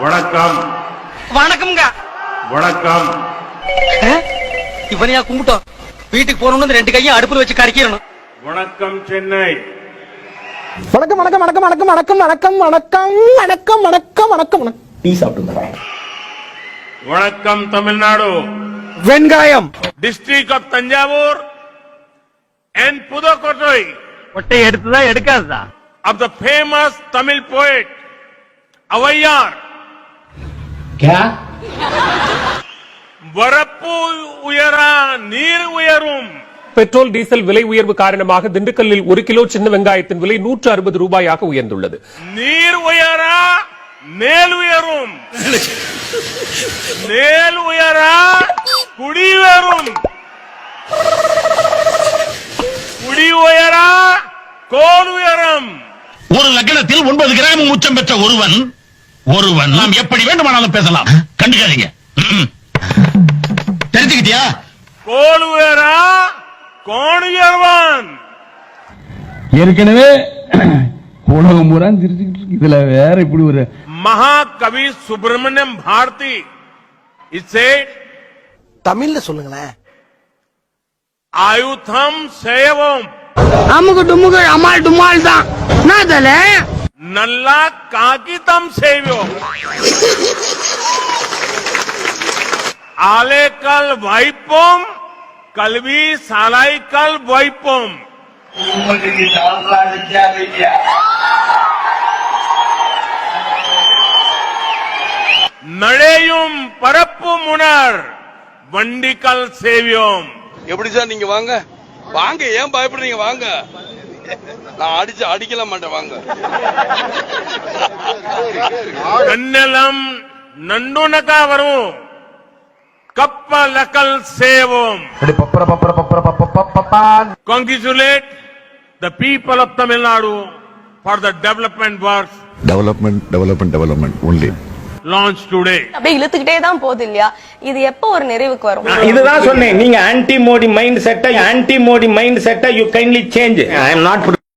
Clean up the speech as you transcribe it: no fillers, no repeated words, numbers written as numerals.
வணக்கம். வணக்கம்ங்க. வணக்கம். இவனையா கும்பிட்டோம். வீட்டுக்கு போறோம்னு 2 கையும் அடுப்புல வச்சு கறிக்கிறணும். வணக்கம் சென்னை. வணக்கம் வணக்கம் வணக்கம் வணக்கம் வணக்கம் வணக்கம் வணக்கம் வணக்கம் வணக்கம் வணக்கம் டீ சாப்பிட்டு. வணக்கம் தமிழ்நாடு. வெங்காயம். District of Thanjavur and Pudukottai ஒட்டை எடுத்துதா எடுக்காதா of the famous Tamil poet Avaiyar. क्या? வரப்பு உயரா நீர் உயரும். பெட்ரோல் டீசல் விலை உயர்வு காரணமாக திண்டுக்கல்லில் 1 கிலோ சின்ன வெங்காயத்தின் விலை 160 ரூபாயாக உயர்ந்துள்ளது. நீர் உயரா மேல் உயரும். மேல் உயரா குடி உயரும். குடி உயரா கோல் உயரும். ஒரு லக்னத்தில் 9 கிராம் உச்சம் பெற்ற ஒருவன் நாம் எப்படி வேண்டுமானாலும் பேசலாம். கண்டுக்காதீங்க. தெரிஞ்சுக்கிட்டியா? கோல் உயரா கோன் உயர்வான். ஏற்கனவே உலகம் பூரா தெரிஞ்சுக்கிட்டு இதுல வேற இப்படி ஒரு மகாகவி சுப்பிரமணியம் பாரதி இசை தமிழ்ல சொல்லுங்களேன். ஆயுதம் சேவம் அமுகு டுமுகு அமால் டுமால் தான். நாதல நல்லா காகிதம் சேவியோம். ஆலேக்கல் வைப்போம் கல்வி சாலாய்க்கல் வைப்போம். நழையும் பரப்பு முனர் வண்டிக்கல் சேவியோம். எப்படி சார் நீங்க வாங்க வாங்க, ஏன் பயப்படுறீங்க? வாங்க, நான் அடிக்கல மாட்டேன். வாங்க. கண்ணலம் நண்டுனக்கா வரும் கப்பலக்கல் சேவோம். Congratulate the people of Tamil Nadu for the development works development only launched today. அப்படியே இழுத்துக்கிட்டே தான் போகுது இல்லையா? இது எப்போ ஒரு நிறைவுக்கு வரும்? இதுதான் சொன்னேன். நீங்க ஆன்டி மோடி மைண்ட் செட்டை you kindly change. I am not